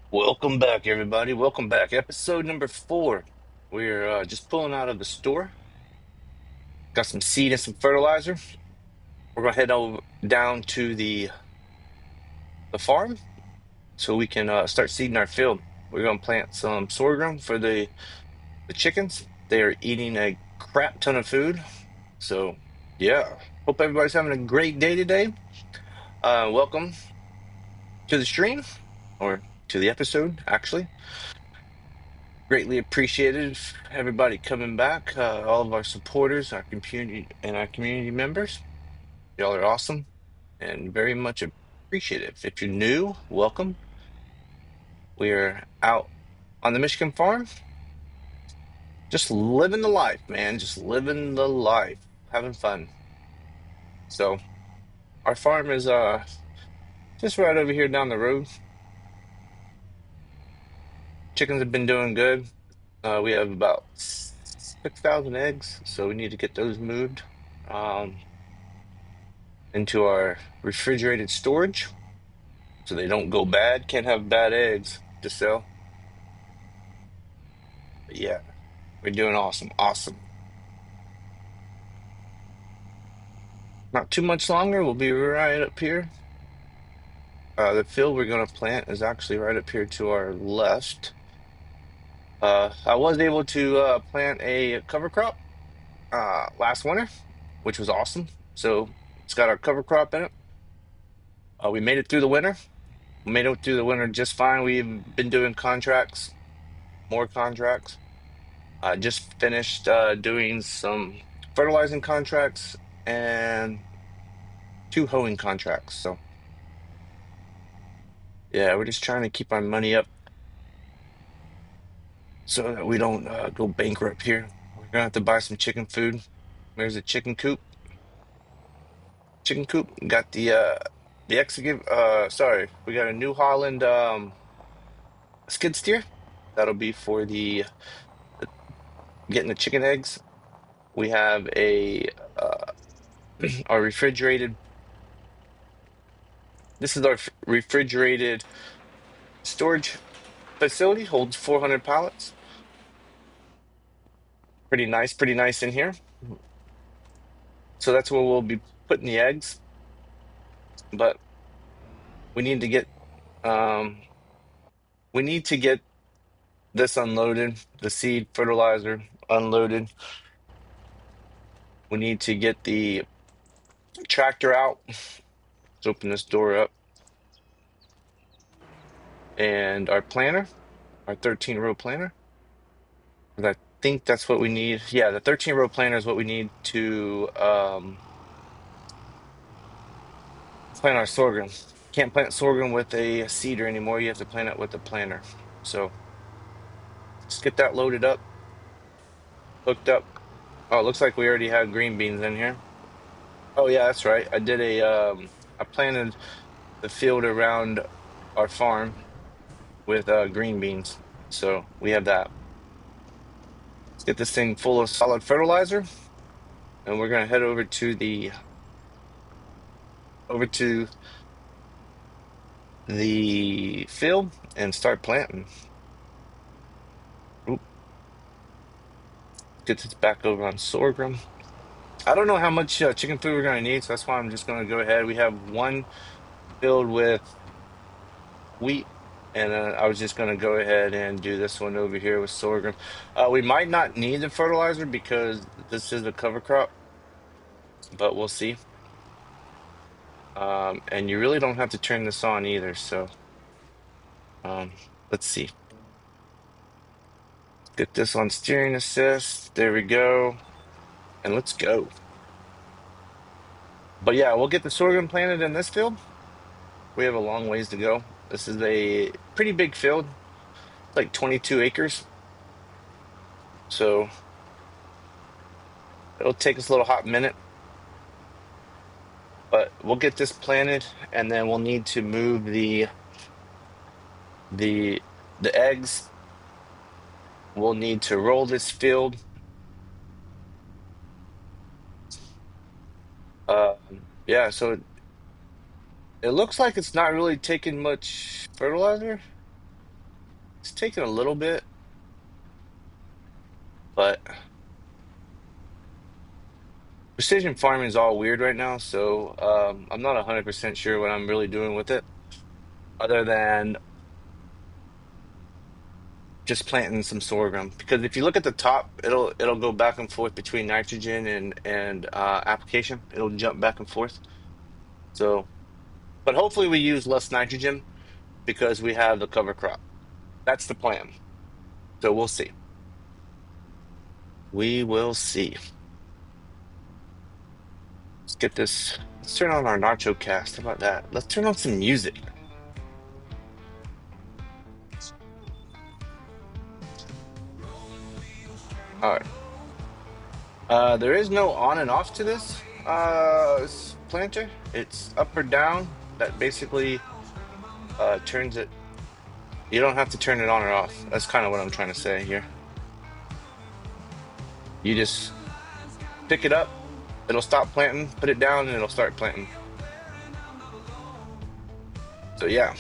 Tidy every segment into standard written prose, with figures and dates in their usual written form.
Welcome back, everybody. Welcome back. Episode number 4. We're just pulling out of the store. Got some seed and some fertilizer. We're gonna head over down to the farm so we can start seeding our field. We're gonna plant some sorghum for the chickens. They are eating a crap ton of food. So yeah, hope everybody's having a great day today. Welcome to the stream or to the episode, actually. Greatly appreciated everybody coming back, all of our supporters, our community, and our community members. Y'all are awesome and very much appreciative. If you're new, welcome. We're out on the Michigan farm, just living the life, man. Just living the life, having fun. So our farm is just right over here down the road. Chickens have been doing good. We have about 6,000 eggs, so we need to get those moved. Into our refrigerated storage so they don't go bad. Can't have bad eggs to sell. But yeah, we're doing awesome. Awesome. Not too much longer. We'll be right up here. The field we're going to plant is actually right up here to our left. I was able to plant a cover crop last winter, which was awesome. So it's got our cover crop in it. We made it through the winter. Made it through the winter just fine. We've been doing contracts, more contracts. I just finished doing some fertilizing contracts and 2 hoeing contracts. So yeah, we're just trying to keep our money up so that we don't go bankrupt here. We're gonna have to buy some chicken food. There's a chicken coop. Chicken coop. Got the executive. Sorry, we got a New Holland skid steer. That'll be for the getting the chicken eggs. We have a our refrigerated. This is our refrigerated storage facility, holds 400 pallets. Pretty nice in here. So that's where we'll be putting the eggs. But we need to get um we need to get this unloaded, the seed fertilizer unloaded. We need to get the tractor out. Let's open this door up. And our planter, our 13-row planter. 'Cause I think that's what we need. Yeah, the 13-row planter is what we need to plant our sorghum. Can't plant sorghum with a seeder anymore. You have to plant it with a planter. So let's get that loaded up, hooked up. Oh, it looks like we already have green beans in here. Oh yeah, that's right. I planted the field around our farm with green beans. So we have that. Let's get this thing full of solid fertilizer, and we're gonna head over to the field and start planting. Oop, get this back over on sorghum. I don't know how much chicken food we're going to need, so that's why I'm just going to go ahead. We have one filled with wheat, and I was just going to go ahead and do this one over here with sorghum. We might not need the fertilizer because this is a cover crop, but we'll see. And you really don't have to turn this on either, so um, let's see. Get this on steering assist. There we go, and let's go. But yeah, we'll get the sorghum planted in this field. We have a long ways to go. This is a pretty big field, like 22 acres. So it'll take us a little hot minute, but we'll get this planted and then we'll need to move the the eggs. We'll need to roll this field. Yeah, so it looks like it's not really taking much fertilizer. It's taking a little bit, but precision farming is all weird right now, so I'm not 100% sure what I'm really doing with it, other than just planting some sorghum. Because if you look at the top, it'll go back and forth between nitrogen and application. It'll jump back and forth. So, but hopefully we use less nitrogen because we have the cover crop. That's the plan. So we'll see. We will see. Let's get this. Let's turn on our Nacho cast. How about that? Let's turn on some music. All right. There is no on and off to this planter. It's up or down. That basically turns it. You don't have to turn it on or off. That's kind of what I'm trying to say here. You just pick it up, it'll stop planting, put it down, and it'll start planting. So yeah.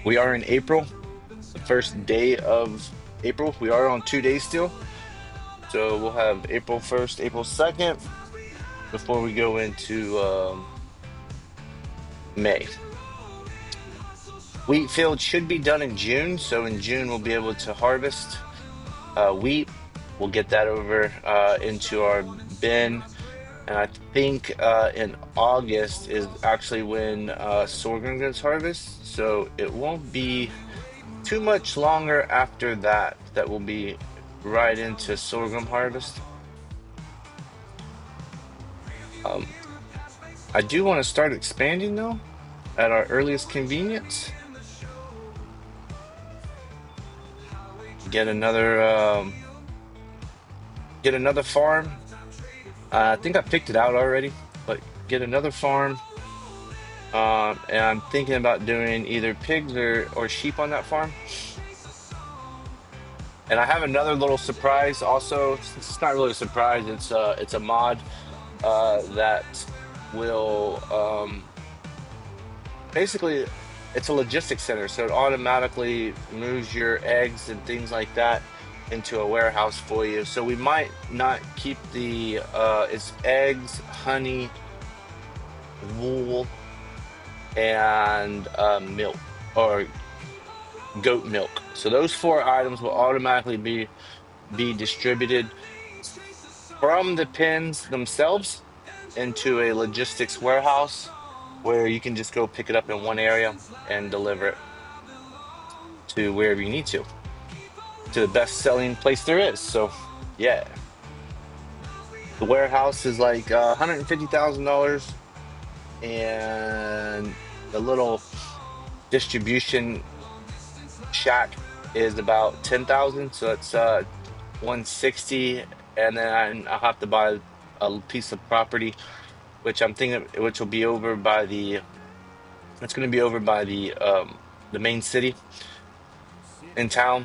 We are in April, the first day of April. We are on 2 days still. So we'll have April 1st, April 2nd before we go into May. Wheat field should be done in June. So in June, we'll be able to harvest wheat. We'll get that over into our bin. And I think in August is actually when sorghum gets harvested. So it won't be too much longer after that that will be right into sorghum harvest. I do want to start expanding though at our earliest convenience. Get another farm. I think I picked it out already, but get another farm. And I'm thinking about doing either pigs or sheep on that farm. And I have another little surprise also. It's not really a surprise. It's a mod that will basically it's a logistics center, so it automatically moves your eggs and things like that into a warehouse for you. So we might not keep the it's eggs, honey, wool, and milk or goat milk. So those 4 items will automatically be distributed from the pens themselves into a logistics warehouse where you can just go pick it up in one area and deliver it to wherever you need to the best selling place there is. So yeah, the warehouse is like $150,000 and the little distribution shack is about 10,000, so it's 160, and then I'll have to buy a piece of property, which I'm thinking, which will be over by it's going to be over by the main city in town.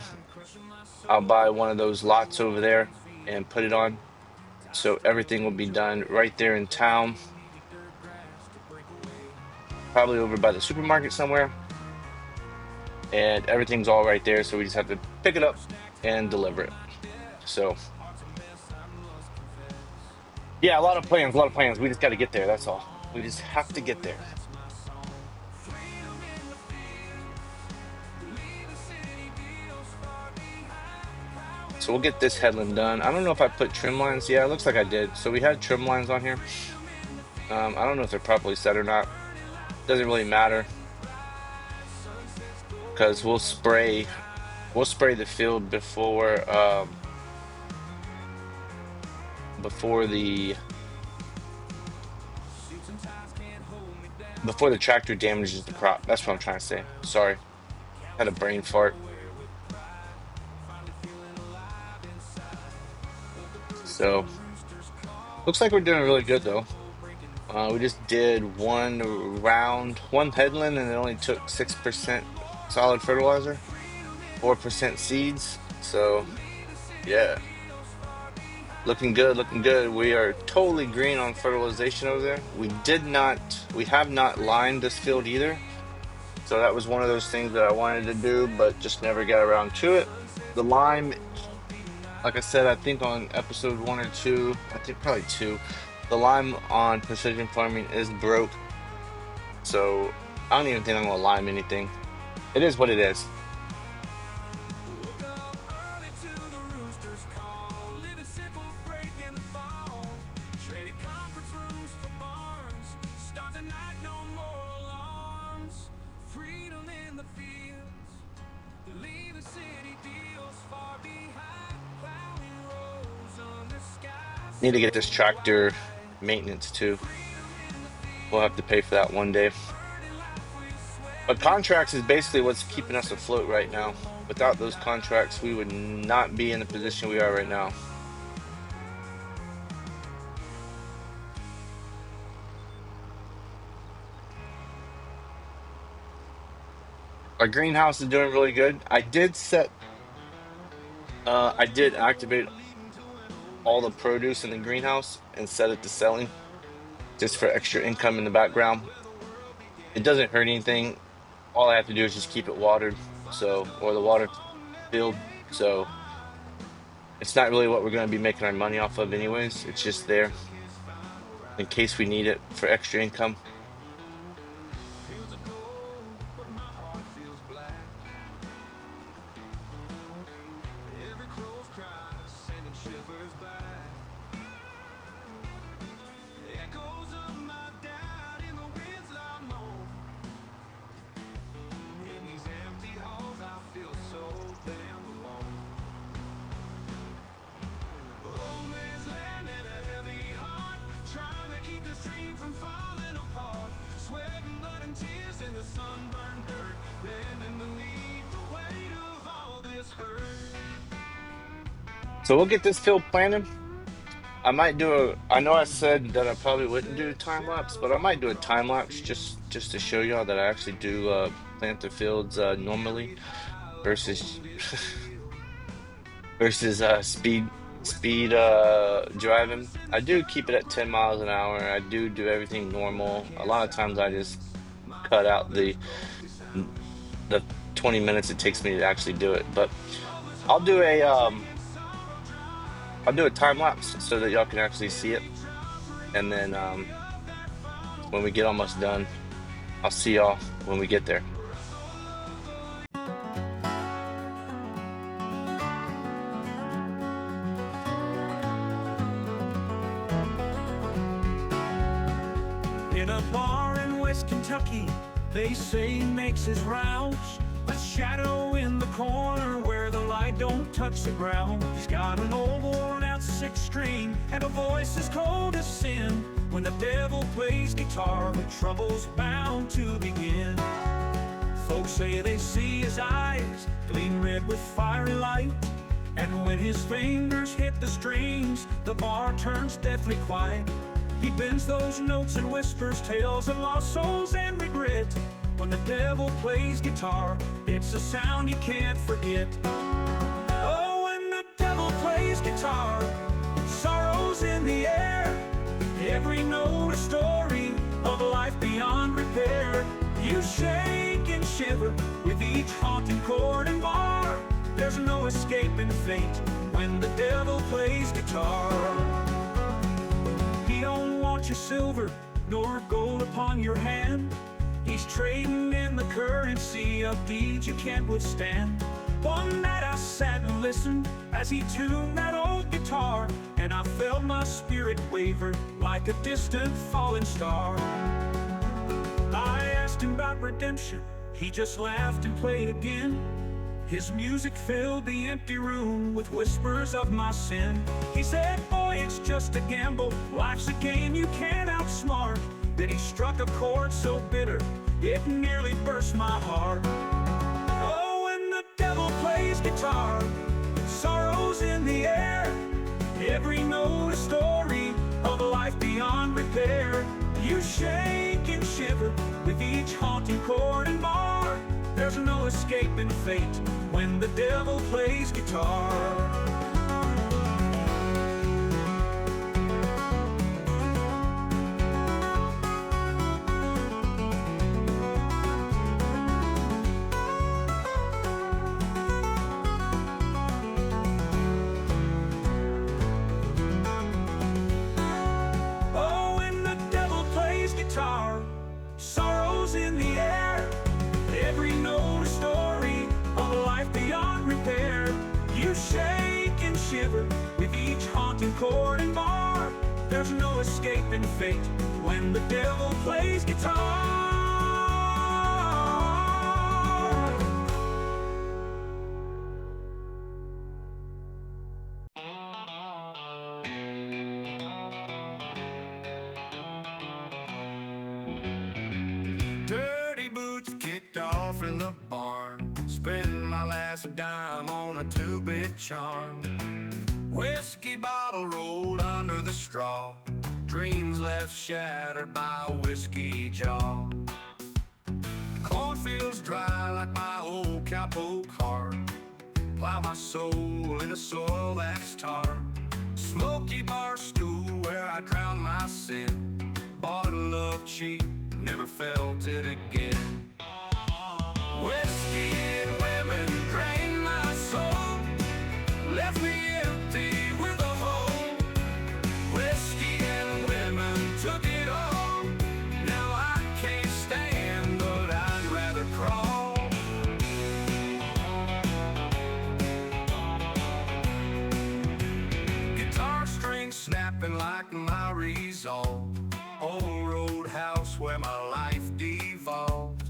I'll buy one of those lots over there and put it on, so everything will be done right there in town, probably over by the supermarket somewhere, and everything's all right there, so we just have to pick it up and deliver it. So yeah, a lot of plans. We just got to get there. That's all. We just have to get there. So we'll get this headland done. I don't know if I put trim lines. Yeah, it looks like I did. So we had trim lines on here. I don't know if they're properly set or not. Doesn't really matter because we'll spray the field before the tractor damages the crop. That's what I'm trying to say. Sorry, had a brain fart. So looks like we're doing really good though. We just did one headland, and it only took 6% solid fertilizer, 4% seeds. So yeah, Looking good, looking good. We are totally green on fertilization over there. We have not limed this field either. So that was one of those things that I wanted to do, but just never got around to it. The lime, like I said, I think on episode 1 or 2, I think probably 2, the lime on precision farming is broke. So I don't even think I'm gonna lime anything. It is what it is. Need to get this tractor maintenance too. We'll have to pay for that one day. But contracts is basically what's keeping us afloat right now. Without those contracts, we would not be in the position we are right now. Our greenhouse is doing really good. I did activate all the produce in the greenhouse and set it to selling just for extra income in the background. It doesn't hurt anything. All I have to do is just keep it watered, or the water filled. So it's not really what we're going to be making our money off of anyways. It's just there in case we need it for extra income. So we'll get this field planted. I might I know I said that I probably wouldn't do a time lapse, but I might do a time lapse just to show y'all that I actually do plant the fields normally versus versus speed driving. I do keep it at 10 miles an hour. I do everything normal. A lot of times I just cut out the 20 minutes it takes me to actually do it. But I'll do a time lapse so that y'all can actually see it. And then when we get almost done, I'll see y'all when we get there. In a bar in West Kentucky, they say he makes his rounds. A shadow in the corner where the light don't touch the ground. He's got an old worn-out six-string and a voice as cold as sin. When the devil plays guitar, the trouble's bound to begin. Folks say they see his eyes gleam red with fiery light, and when his fingers hit the strings, the bar turns deathly quiet. He bends those notes and whispers tales of lost souls and regret. When the devil plays guitar, it's a sound you can't forget. Oh, when the devil plays guitar, sorrow's in the air. Every note a story of a life beyond repair. You shake and shiver with each haunting chord and bar. There's no escaping fate when the devil plays guitar. He don't want your silver nor gold upon your hand. He's trading in the currency of deeds you can't withstand. One night I sat and listened as he tuned that old guitar, and I felt my spirit waver like a distant falling star. I asked him about redemption, he just laughed and played again. His music filled the empty room with whispers of my sin. He said, boy, it's just a gamble, life's a game you can't outsmart. Then he struck a chord so bitter, it nearly burst my heart. Oh, when the devil plays guitar, sorrow's in the air. Every note a story of a life beyond repair. You shake and shiver with each haunting chord and bar. There's no escaping fate when the devil plays guitar. shiver with each haunting chord and bar. There's no escaping fate when the devil plays guitar. Dirty boots kicked off in the barn, spending my last dime on a two-bit charm. Whiskey bottle rolled under the straw, dreams left shattered by a whiskey jaw. Cornfields dry like my old cowpoke heart, plow my soul in a soil that's tar. Smoky bar stool where I drowned my sin, bought love cheap, never felt it again. Whiskey and women drained my soul, left me empty with a hole. Whiskey and women took it all, now I can't stand, but I'd rather crawl. Guitar strings snapping like my resolve, old roadhouse where my life devolved.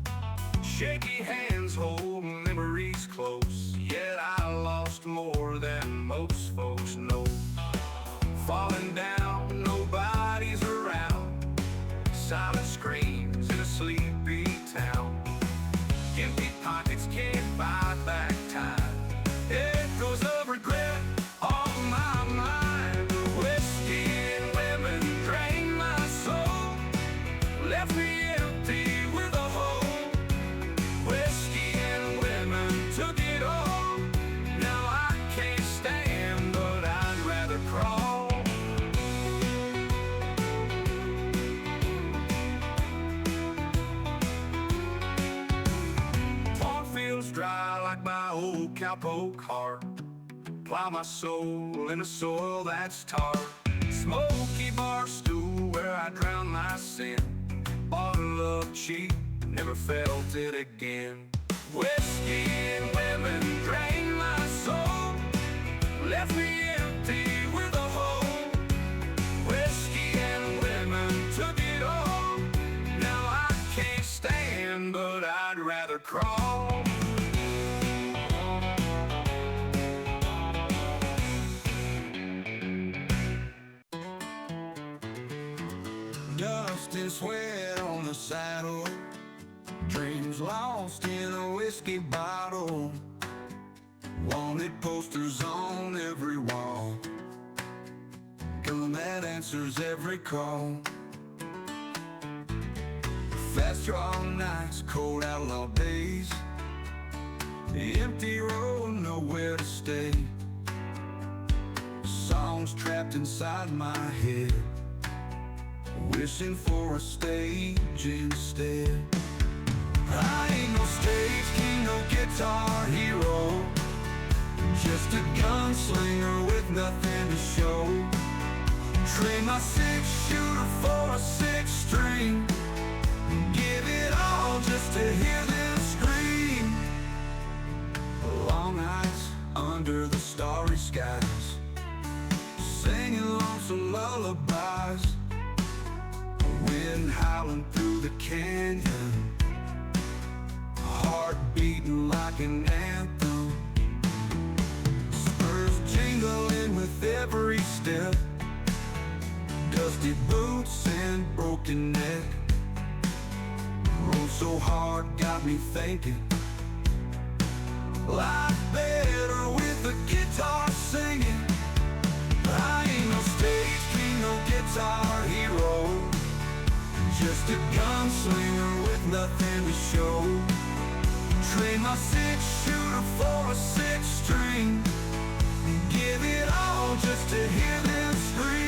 Shaky hands hold memories close, yet I lost more than most folks know. Falling down, nobody's around, silent screams in a sleepy town. Empty pockets can't buy back time, echoes of regret on my mind. Whiskey and women drained my soul, left me empty with a hole. Whiskey and women took it all, now I can't stand, but I'd rather crawl. Cornfields dry like my old cowpoke heart, plow my soul in a soil that's tar. Smoky bar stool where I drowned my sin, bought love cheap, never felt it again. Whiskey and women drained my soul, left me empty with a hole. Whiskey and women took it all, now I can't stand, but I'd rather crawl. Dust and sweat on the saddle, dreams lost in a whiskey bottle. Wanted posters on every wall, gun that answers every call. Fast draw nights, cold outlaw days, the empty road, nowhere to stay. Songs trapped inside my head, wishing for a stage instead. I ain't no stage king, no guitar hero, just a gunslinger with nothing to show. Trade my six-shooter for a six-string, give it all just to hear them scream. Long nights under the starry skies, singing lonesome lullabies. Wind howling through the canyon, heart beating like an anthem. Spurs jingling with every step, dusty boots and broken neck. Rolled so hard got me thinking, life better with a guitar singing. I ain't no stage king, no guitar hero, just a gunslinger with nothing to show. Trade my six-shooter for a six-string, give it all just to hear them scream.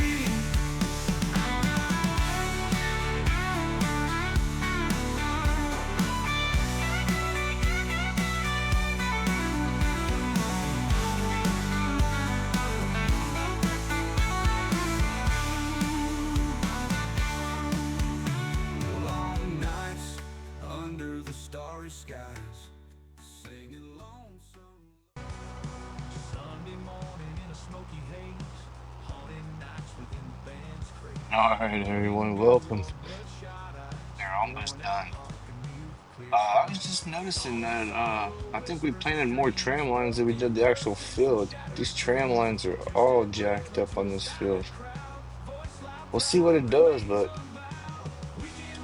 Starry skies, singing lonesome. Sunday morning in a smoky All right, everyone, welcome. They're almost done. I was just noticing that I think we planted more tram lines than we did the actual field. These tram lines are all jacked up on this field. We'll see what it does, but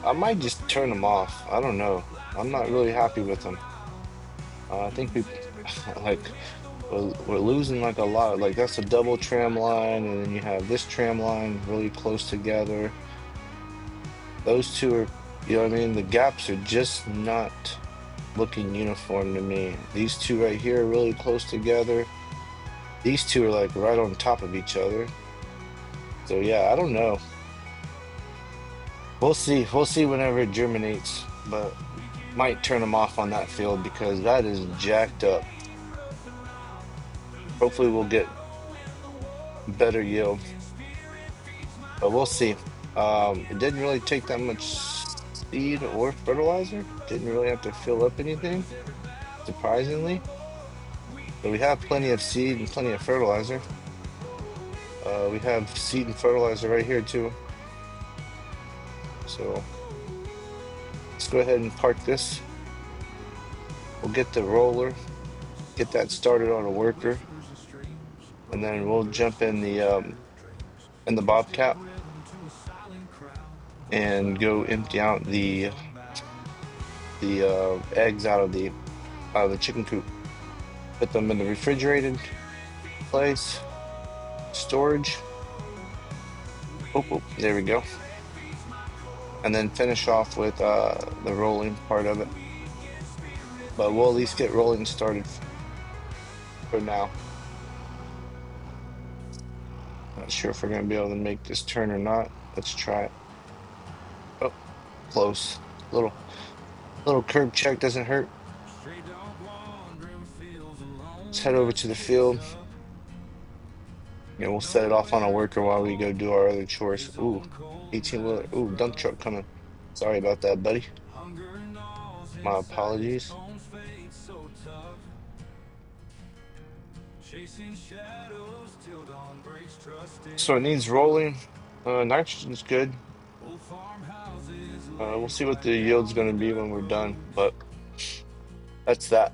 I might just turn them off. I don't know. I'm not really happy with them. I think we like we're losing like a lot. Like that's a double tram line, and then you have this tram line really close together. Those two are, you know what I mean? The gaps are just not looking uniform to me. These two right here are really close together. These two are like right on top of each other. So yeah, I don't know. We'll see. We'll see whenever it germinates, but might turn them off on that field because that is jacked up. Hopefully we'll get better yield, but we'll see. It didn't really take that much seed or fertilizer. Didn't really have to fill up anything, surprisingly. So we have plenty of seed and plenty of fertilizer. We have seed and fertilizer right here too. So let's go ahead and park this. We'll get the roller, get that started on a worker, and then we'll jump in the bobcat and go empty out the eggs out of the chicken coop. Put them in the refrigerated place, storage. Oh, oh, there we go. And then finish off with the rolling part of it. But we'll at least get rolling started for now. Not sure if we're gonna be able to make this turn or not. Let's try it. Oh, close. Little curb check doesn't hurt. Let's head over to the field. And we'll set it off on a worker while we go do our other chores. Ooh, 18-wheeler. Ooh, dump truck coming. Sorry about that, buddy. My apologies. So it needs rolling. Nitrogen's good. We'll see what the yield's going to be when we're done, but that's that.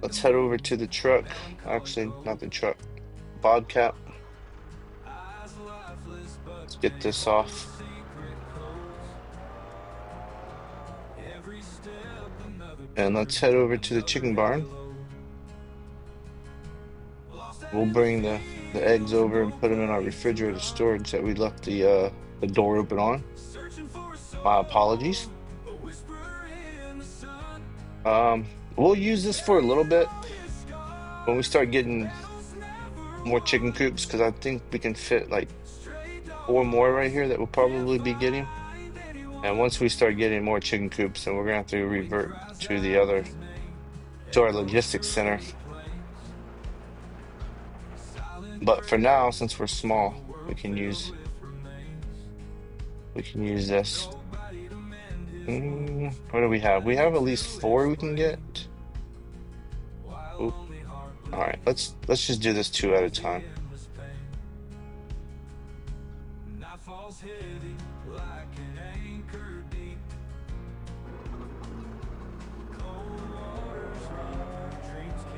Let's head over to the truck. Actually, not the truck. Bobcat. Let's get this off. And let's head over to the chicken barn. We'll bring the eggs over and put them in our refrigerator storage that we left the door open on. My apologies. We'll use this for a little bit when we start getting more chicken coops because I think we can fit like 4 more right here that we'll probably be getting. And once we start getting more chicken coops, then we're gonna have to revert to our logistics center. But for now, since we're small, we can use this. What do we have? We have at least 4 we can get. Oop. All right, let's just do this 2 at a time.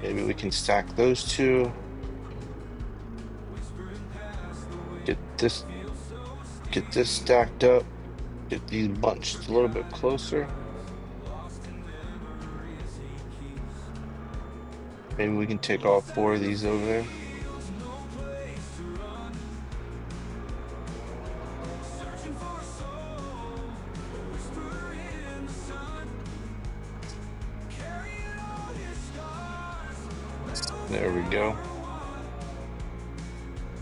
Maybe we can stack those 2. Get this stacked up. Get these bunched a little bit closer. Maybe we can take all 4 of these over there. There we go.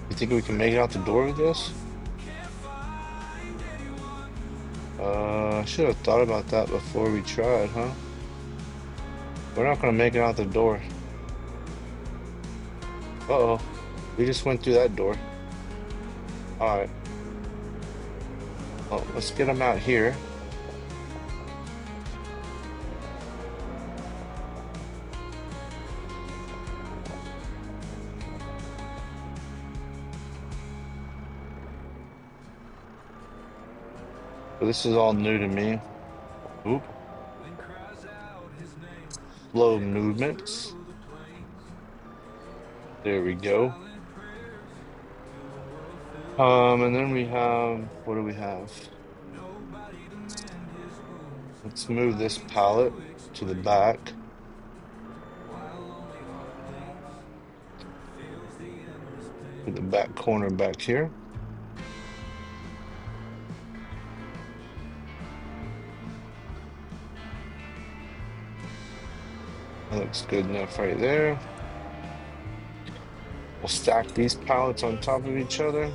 You think we can make it out the door with this? I should have thought about that before we tried, huh? We're not gonna make it out the door. Uh-oh. We just went through that door. Alright. Well, let's get them out here. So this is all new to me. Oop, slow movements. There we go. And then we have, what do we have? Let's move this palette to the back. To the back corner back here. That looks good enough right there. We'll stack these pallets on top of each other.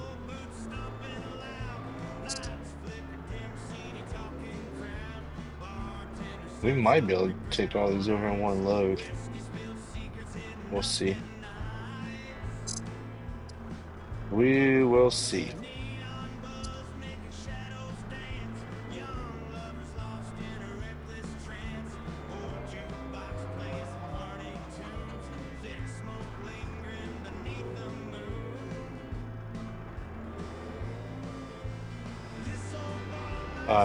We might be able to take all these over in one load. We'll see. We will see.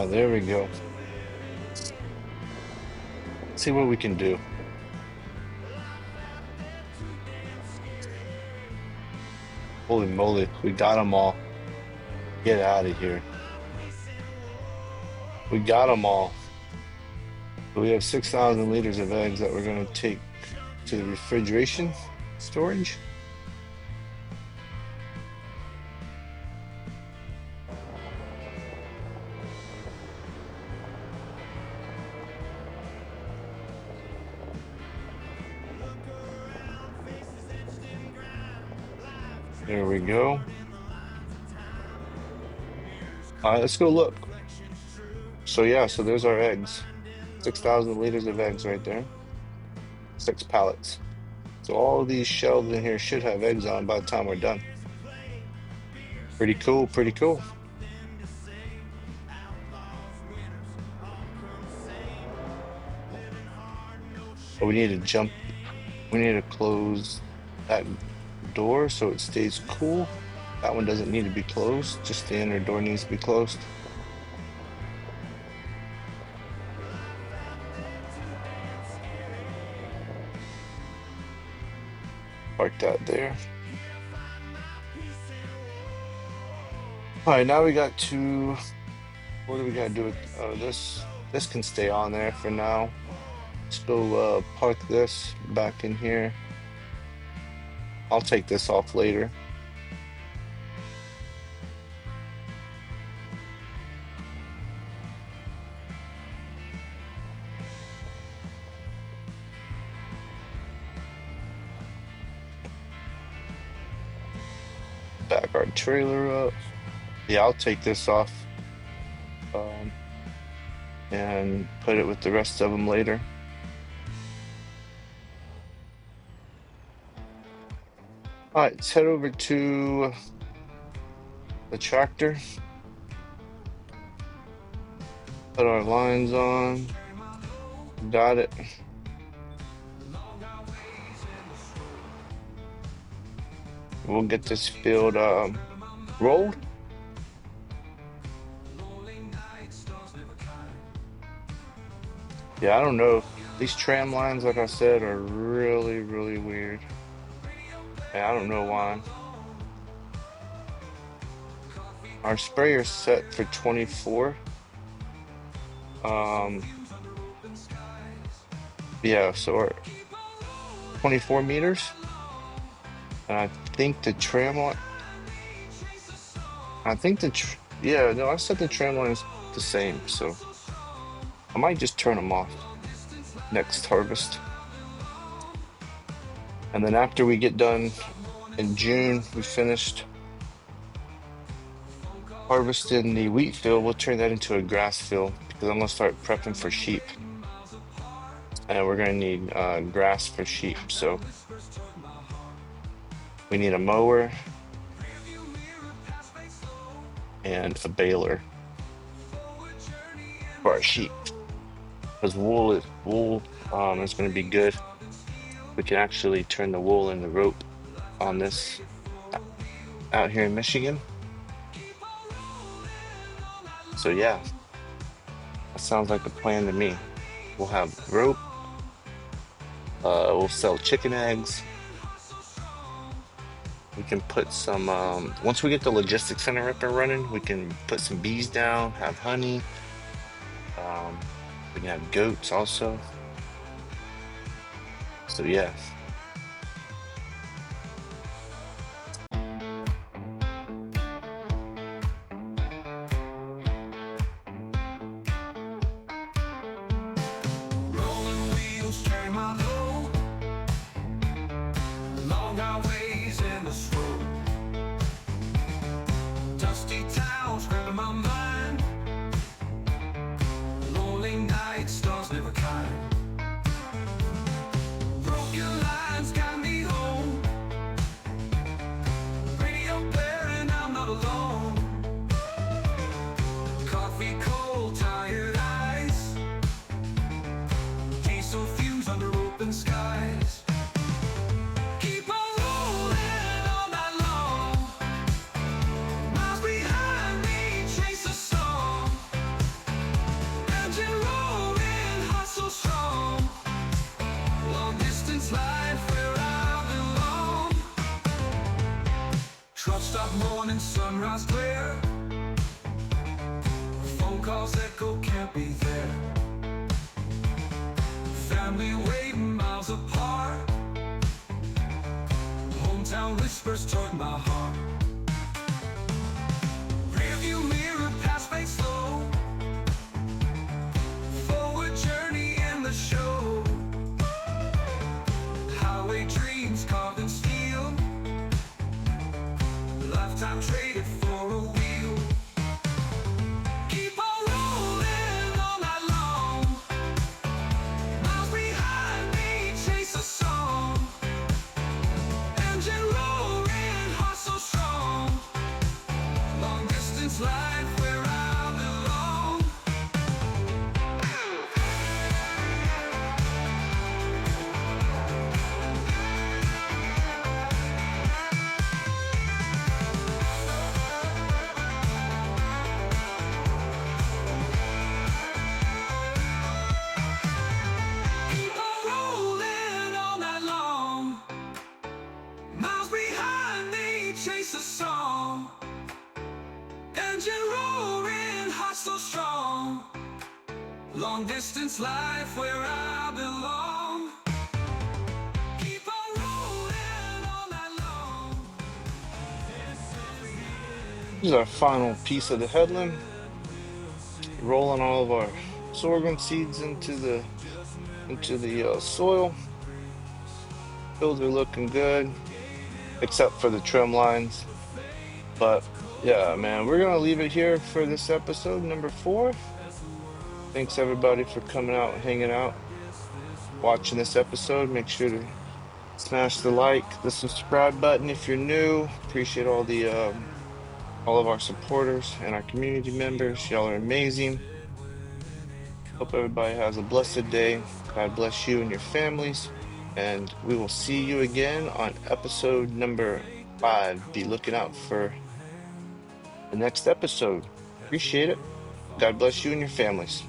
There we go. See what we can do. Holy moly, we got them all. Get out of here. We got them all. So we have 6,000 liters of eggs that we're going to take to the refrigeration storage. There we go. All right, let's go look. So yeah, so there's our eggs. 6,000 liters of eggs right there. 6 pallets. So all of these shelves in here should have eggs on by the time we're done. Pretty cool, pretty cool. But we need to close that door so it stays cool. That one doesn't need to be closed, just the inner door needs to be closed. Park that there. All right, now we got to, what do we got to do with this? This can stay on there for now. Let's go park this back in here. I'll take this off later. Back our trailer up. Yeah, I'll take this off and put it with the rest of them later. All right, let's head over to the tractor. Put our lines on. Got it. We'll get this field rolled. Yeah, I don't know. These tram lines, like I said, are really, really weird. And I don't know why. Our sprayer's set for 24. Yeah, so we're 24 meters. And I think the tram line, yeah, no, I set the tram lines the same, so I might just turn them off next harvest. And then after we get done in June, we finished harvesting the wheat field, we'll turn that into a grass field because I'm gonna start prepping for sheep. And we're gonna need grass for sheep, so we need a mower and a baler for our sheep. Because wool is going to be good. We can actually turn the wool into rope on this out here in Michigan. So yeah, That sounds like a plan to me. We'll have rope. We'll sell chicken eggs. We can put some, once we get the logistics center up and running, we can put some bees down, have honey. We can have goats also. So yeah. Rolling wheels carry my load. Long highways in the road. Dusty towns grab my mind. Lonely nights, stars never kind. Broken lines got me home. Radio blaring, I'm not alone. Coffee cold, tired eyes. Diesel fumes under open skies. Keep on rolling all night long. Miles behind me, chase a song. Engine roaring, heart so strong. Long distance life where I belong. Truck stop morning, sunrise glare. Phone calls echo, can't be there. Family waiting miles apart. Hometown whispers toward my heart. Rearview mirror, past fade slow. Forward journey in the show. Highway dreams carved in steel. Lifetime traded for a wheel. Keep on rolling all night long. Miles behind me, chase a song. Engine roaring, heart so strong. Long distance life where I belong. Keep on rolling all night long. Miles behind me, chase a song. Engine roaring, heart so strong. Long distance life where I belong. Keep on rolling all night long. This is our final piece of the headland. Rolling all of our sorghum seeds into the soil. Those are looking good, except for the trim lines. But yeah, man, we're gonna leave it here for this episode number 4. Thanks everybody for coming out and hanging out, watching this episode. Make sure to smash the like, the subscribe button if you're new. Appreciate all of our supporters and our community members. Y'all are amazing. Hope everybody has a blessed day. God bless you and your families. And we will see you again on episode number 5. Be looking out for the next episode. Appreciate it. God bless you and your families.